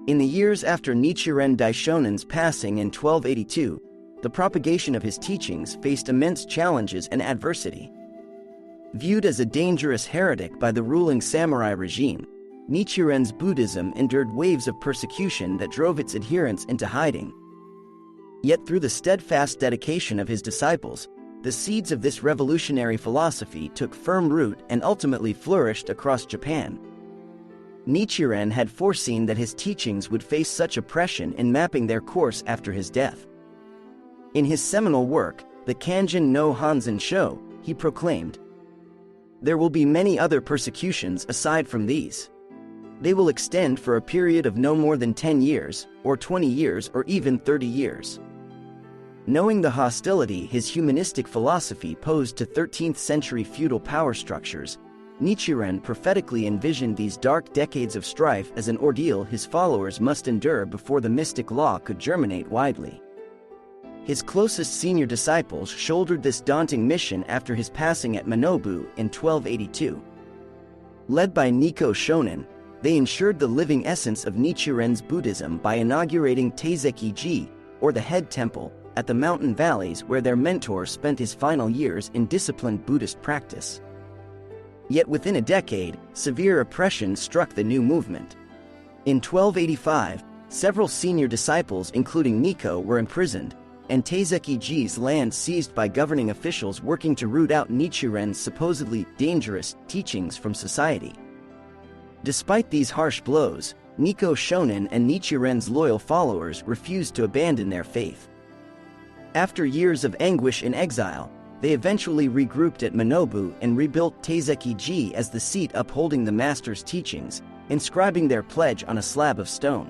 In the years after Nichiren Daishonin's passing in 1282, the propagation of his teachings faced immense challenges and adversity. Viewed as a dangerous heretic by the ruling samurai regime, Nichiren's Buddhism endured waves of persecution that drove its adherents into hiding. Yet through the steadfast dedication of his disciples, the seeds of this revolutionary philosophy took firm root and ultimately flourished across Japan. Nichiren had foreseen that his teachings would face such oppression in mapping their course after his death. In his seminal work, the Kanjin no Hanzen Sho, he proclaimed, "There will be many other persecutions aside from these. They will extend for a period of no more than 10 years, or 20 years, or even 30 years." Knowing the hostility his humanistic philosophy posed to 13th century feudal power structures, Nichiren prophetically envisioned these dark decades of strife as an ordeal his followers must endure before the mystic law could germinate widely. His closest senior disciples shouldered this daunting mission after his passing at Minobu in 1282. Led by Nikko Shonin, they ensured the living essence of Nichiren's Buddhism by inaugurating Teizeki-ji, or the head temple, at the mountain valleys where their mentor spent his final years in disciplined Buddhist practice. Yet within a decade, severe oppression struck the new movement. In 1285, several senior disciples including Nikko were imprisoned, and Teizeki-ji's land seized by governing officials working to root out Nichiren's supposedly dangerous teachings from society. Despite these harsh blows, Nikko Shonin and Nichiren's loyal followers refused to abandon their faith. After years of anguish in exile, they eventually regrouped at Minobu and rebuilt Teizeki-ji as the seat upholding the master's teachings, inscribing their pledge on a slab of stone.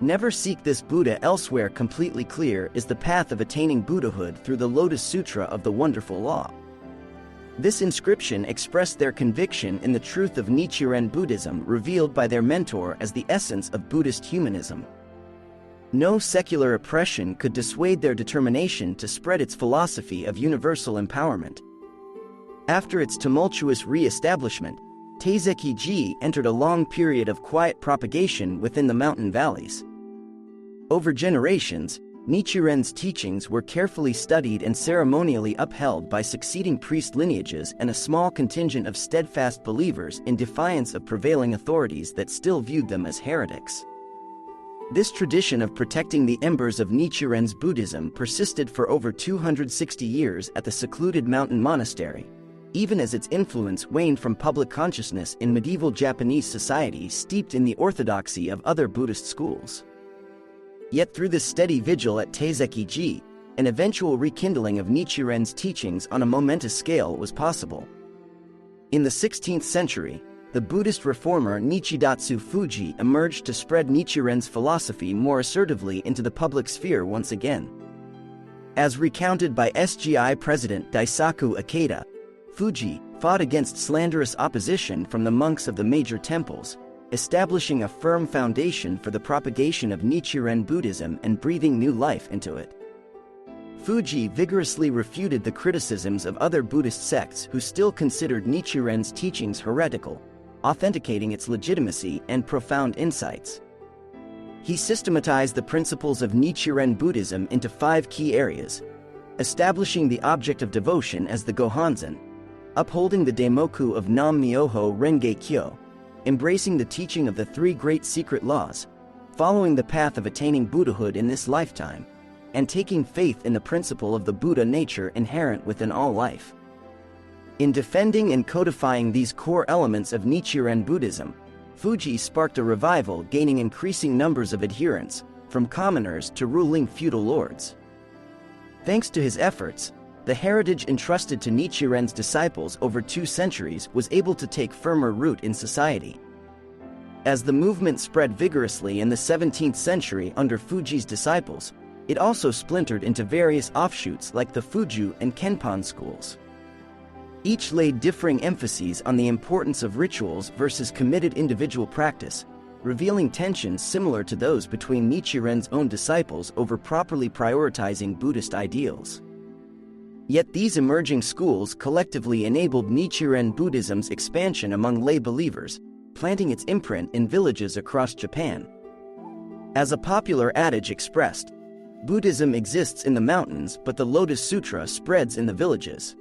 "Never seek this Buddha elsewhere." Completely clear is the path of attaining Buddhahood through the Lotus Sutra of the Wonderful Law. This inscription expressed their conviction in the truth of Nichiren Buddhism revealed by their mentor as the essence of Buddhist humanism. No secular oppression could dissuade their determination to spread its philosophy of universal empowerment. After its tumultuous re-establishment, Teizeki-ji entered a long period of quiet propagation within the mountain valleys. Over generations, Nichiren's teachings were carefully studied and ceremonially upheld by succeeding priest lineages and a small contingent of steadfast believers in defiance of prevailing authorities that still viewed them as heretics. This tradition of protecting the embers of Nichiren's Buddhism persisted for over 260 years at the secluded mountain monastery, even as its influence waned from public consciousness in medieval Japanese society steeped in the orthodoxy of other Buddhist schools. Yet through this steady vigil at Teizeki-ji, an eventual rekindling of Nichiren's teachings on a momentous scale was possible. In the 16th century, the Buddhist reformer Nichidatsu Fuji emerged to spread Nichiren's philosophy more assertively into the public sphere once again. As recounted by SGI President Daisaku Ikeda, Fuji fought against slanderous opposition from the monks of the major temples, establishing a firm foundation for the propagation of Nichiren Buddhism and breathing new life into it. Fuji vigorously refuted the criticisms of other Buddhist sects who still considered Nichiren's teachings heretical, authenticating its legitimacy and profound insights. He systematized the principles of Nichiren Buddhism into 5 key areas: establishing the object of devotion as the Gohanzen, upholding the Daimoku of Nam-myoho Renge Kyo, embracing the teaching of the 3 great secret laws, following the path of attaining Buddhahood in this lifetime, and taking faith in the principle of the Buddha nature inherent within all life. In defending and codifying these core elements of Nichiren Buddhism, Fuji sparked a revival, gaining increasing numbers of adherents, from commoners to ruling feudal lords. Thanks to his efforts, the heritage entrusted to Nichiren's disciples over 2 centuries was able to take firmer root in society. As the movement spread vigorously in the 17th century under Fuji's disciples, it also splintered into various offshoots like the Fuju and Kenpan schools. Each laid differing emphases on the importance of rituals versus committed individual practice, revealing tensions similar to those between Nichiren's own disciples over properly prioritizing Buddhist ideals. Yet these emerging schools collectively enabled Nichiren Buddhism's expansion among lay believers, planting its imprint in villages across Japan, As a popular adage expressed, Buddhism exists in the mountains, but the Lotus Sutra spreads in the villages.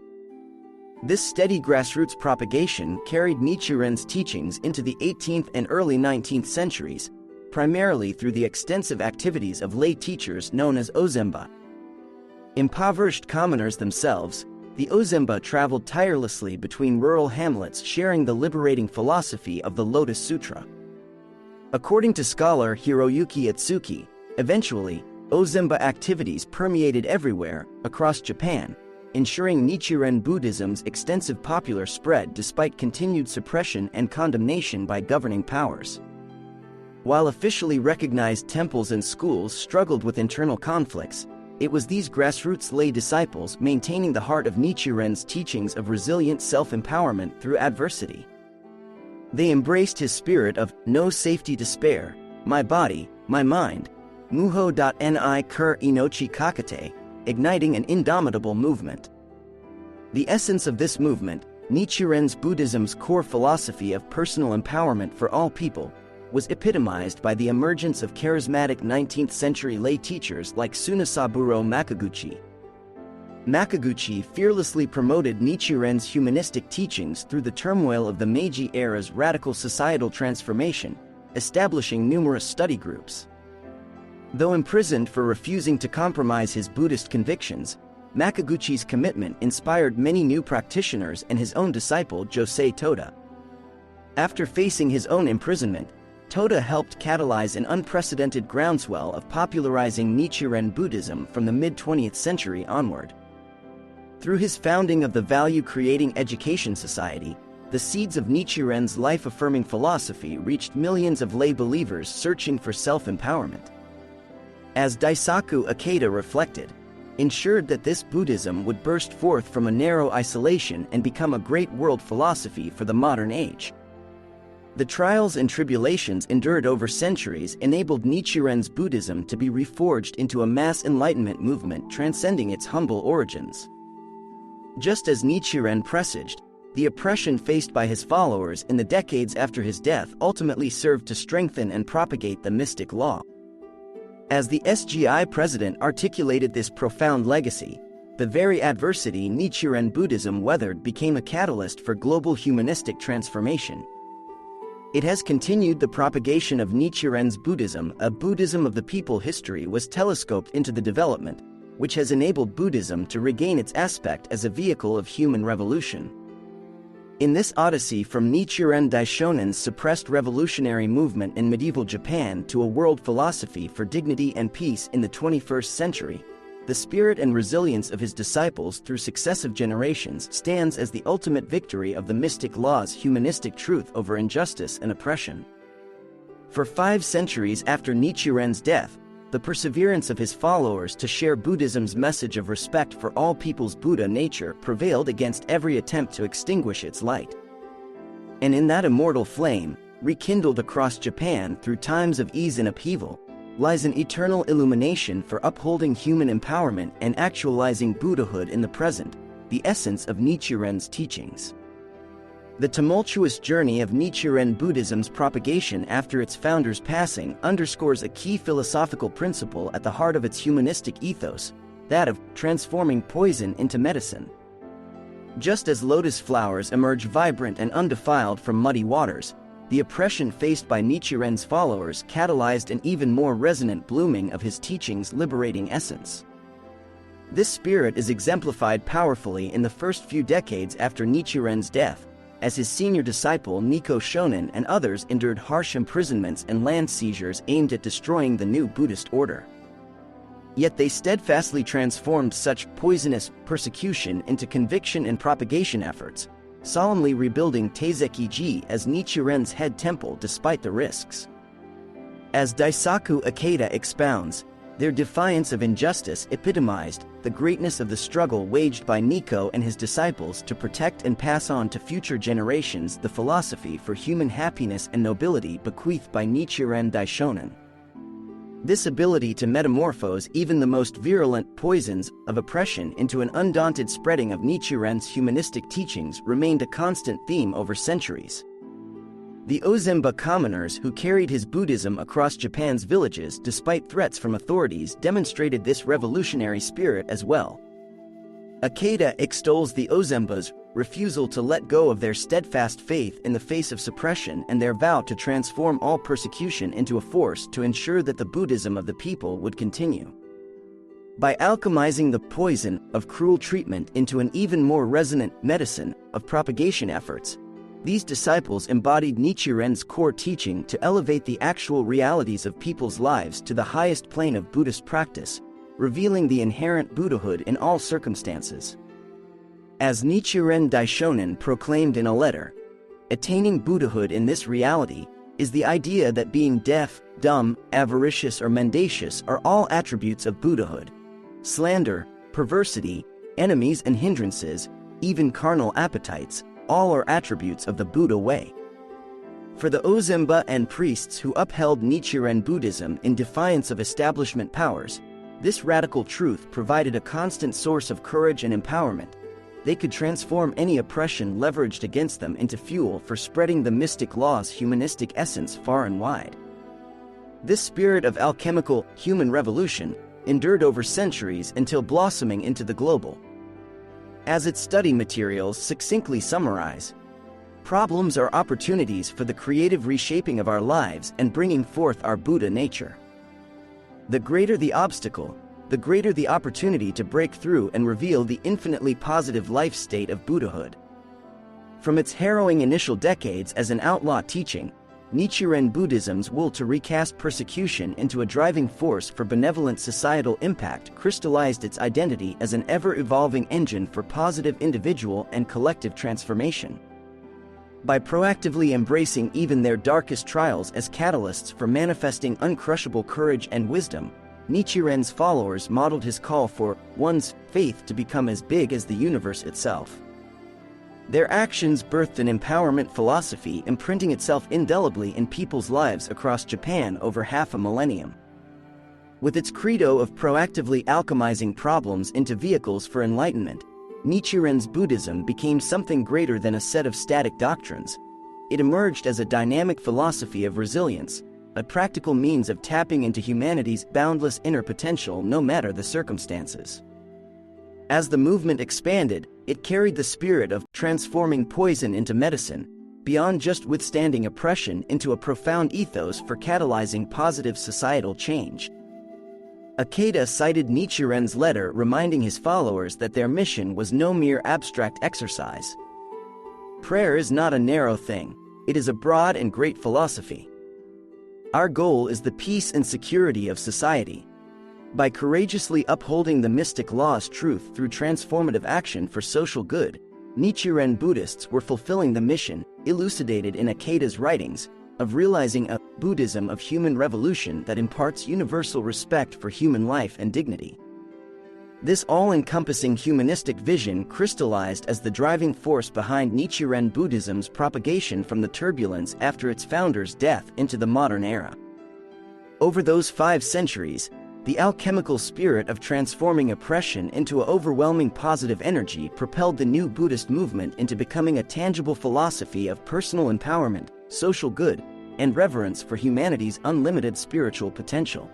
This steady grassroots propagation carried Nichiren's teachings into the 18th and early 19th centuries, primarily through the extensive activities of lay teachers known as ozemba. Impoverished commoners themselves, the ozemba traveled tirelessly between rural hamlets sharing the liberating philosophy of the Lotus Sutra. According to scholar Hiroyuki Itsuki, eventually, ozemba activities permeated everywhere across Japan, ensuring Nichiren Buddhism's extensive popular spread despite continued suppression and condemnation by governing powers. While officially recognized temples and schools struggled with internal conflicts, it was these grassroots lay disciples maintaining the heart of Nichiren's teachings of resilient self-empowerment through adversity. They embraced his spirit of no safety to spare, my body, my mind, Myoho Kur Inochi Kakate, igniting an indomitable movement. The essence of this movement, Nichiren's Buddhism's core philosophy of personal empowerment for all people, was epitomized by the emergence of charismatic 19th-century lay teachers like Tsunasaburo Makaguchi. Makaguchi fearlessly promoted Nichiren's humanistic teachings through the turmoil of the Meiji era's radical societal transformation, establishing numerous study groups. Though imprisoned for refusing to compromise his Buddhist convictions, Makaguchi's commitment inspired many new practitioners and his own disciple Josei Toda. After facing his own imprisonment, Toda helped catalyze an unprecedented groundswell of popularizing Nichiren Buddhism from the mid-20th century onward. Through his founding of the Value-Creating Education Society, the seeds of Nichiren's life-affirming philosophy reached millions of lay believers searching for self-empowerment. As Daisaku Ikeda reflected, ensured that this Buddhism would burst forth from a narrow isolation and become a great world philosophy for the modern age. The trials and tribulations endured over centuries enabled Nichiren's Buddhism to be reforged into a mass enlightenment movement transcending its humble origins. Just as Nichiren presaged, the oppression faced by his followers in the decades after his death ultimately served to strengthen and propagate the mystic law. As the SGI president articulated this profound legacy, the very adversity Nichiren Buddhism weathered became a catalyst for global humanistic transformation. It has continued the propagation of Nichiren's Buddhism. A Buddhism of the people history was telescoped into the development, which has enabled Buddhism to regain its aspect as a vehicle of human revolution. In this odyssey from Nichiren Daishonin's suppressed revolutionary movement in medieval Japan to a world philosophy for dignity and peace in the 21st century, the spirit and resilience of his disciples through successive generations stands as the ultimate victory of the mystic law's humanistic truth over injustice and oppression. For 5 centuries after Nichiren's death, the perseverance of his followers to share Buddhism's message of respect for all people's Buddha nature prevailed against every attempt to extinguish its light. And in that immortal flame, rekindled across Japan through times of ease and upheaval, lies an eternal illumination for upholding human empowerment and actualizing Buddhahood in the present, the essence of Nichiren's teachings. The tumultuous journey of Nichiren Buddhism's propagation after its founder's passing underscores a key philosophical principle at the heart of its humanistic ethos, that of transforming poison into medicine. Just as lotus flowers emerge vibrant and undefiled from muddy waters, the oppression faced by Nichiren's followers catalyzed an even more resonant blooming of his teaching's liberating essence. This spirit is exemplified powerfully in the first few decades after Nichiren's death, as his senior disciple Nikko Shonin and others endured harsh imprisonments and land seizures aimed at destroying the new Buddhist order. Yet they steadfastly transformed such poisonous persecution into conviction and propagation efforts, solemnly rebuilding Taizeki-ji as Nichiren's head temple despite the risks. As Daisaku Ikeda expounds, their defiance of injustice epitomized the greatness of the struggle waged by Nikko and his disciples to protect and pass on to future generations the philosophy for human happiness and nobility bequeathed by Nichiren Daishonin. This ability to metamorphose even the most virulent poisons of oppression into an undaunted spreading of Nichiren's humanistic teachings remained a constant theme over centuries. The Ozemba commoners who carried his Buddhism across Japan's villages despite threats from authorities demonstrated this revolutionary spirit as well. Ikeda extols the Ozemba's refusal to let go of their steadfast faith in the face of suppression and their vow to transform all persecution into a force to ensure that the Buddhism of the people would continue. By alchemizing the poison of cruel treatment into an even more resonant medicine of propagation efforts, these disciples embodied Nichiren's core teaching to elevate the actual realities of people's lives to the highest plane of Buddhist practice, revealing the inherent Buddhahood in all circumstances. As Nichiren Daishonin proclaimed in a letter, attaining Buddhahood in this reality is the idea that being deaf, dumb, avaricious, or mendacious are all attributes of Buddhahood. Slander, perversity, enemies and hindrances, even carnal appetites, all are attributes of the Buddha way. For the Ozemba and priests who upheld Nichiren Buddhism in defiance of establishment powers, this radical truth provided a constant source of courage and empowerment. They could transform any oppression leveraged against them into fuel for spreading the mystic law's humanistic essence far and wide. This spirit of alchemical human revolution endured over centuries until blossoming into the global. As its study materials succinctly summarize, problems are opportunities for the creative reshaping of our lives and bringing forth our Buddha nature. The greater the obstacle, the greater the opportunity to break through and reveal the infinitely positive life state of Buddhahood. From its harrowing initial decades as an outlaw teaching, Nichiren Buddhism's will to recast persecution into a driving force for benevolent societal impact crystallized its identity as an ever-evolving engine for positive individual and collective transformation. By proactively embracing even their darkest trials as catalysts for manifesting uncrushable courage and wisdom, Nichiren's followers modeled his call for one's faith to become as big as the universe itself. Their actions birthed an empowerment philosophy imprinting itself indelibly in people's lives across Japan over half a millennium. With its credo of proactively alchemizing problems into vehicles for enlightenment, Nichiren's Buddhism became something greater than a set of static doctrines. It emerged as a dynamic philosophy of resilience, a practical means of tapping into humanity's boundless inner potential no matter the circumstances. As the movement expanded, it carried the spirit of transforming poison into medicine, beyond just withstanding oppression into a profound ethos for catalyzing positive societal change. Ikeda cited Nichiren's letter reminding his followers that their mission was no mere abstract exercise. Prayer is not a narrow thing, it is a broad and great philosophy. Our goal is the peace and security of society. By courageously upholding the mystic law's truth through transformative action for social good, Nichiren Buddhists were fulfilling the mission, elucidated in Ikeda's writings, of realizing a Buddhism of human revolution that imparts universal respect for human life and dignity. This all-encompassing humanistic vision crystallized as the driving force behind Nichiren Buddhism's propagation from the turbulence after its founder's death into the modern era. Over those 5 centuries, the alchemical spirit of transforming oppression into an overwhelming positive energy propelled the new Buddhist movement into becoming a tangible philosophy of personal empowerment, social good, and reverence for humanity's unlimited spiritual potential.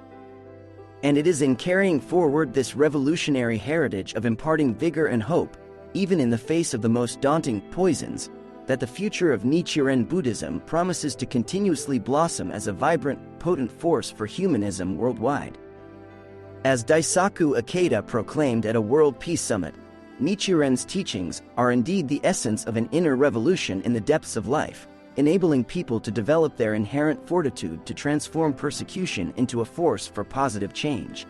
And it is in carrying forward this revolutionary heritage of imparting vigor and hope, even in the face of the most daunting poisons, that the future of Nichiren Buddhism promises to continuously blossom as a vibrant, potent force for humanism worldwide. As Daisaku Ikeda proclaimed at a World Peace Summit, Nichiren's teachings are indeed the essence of an inner revolution in the depths of life, enabling people to develop their inherent fortitude to transform persecution into a force for positive change.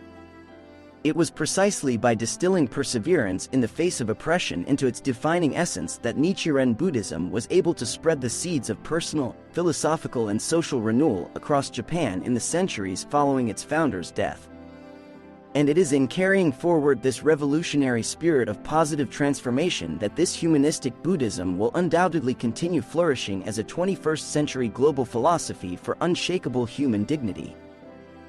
It was precisely by distilling perseverance in the face of oppression into its defining essence that Nichiren Buddhism was able to spread the seeds of personal, philosophical, and social renewal across Japan in the centuries following its founder's death. And it is in carrying forward this revolutionary spirit of positive transformation that this humanistic Buddhism will undoubtedly continue flourishing as a 21st-century global philosophy for unshakable human dignity.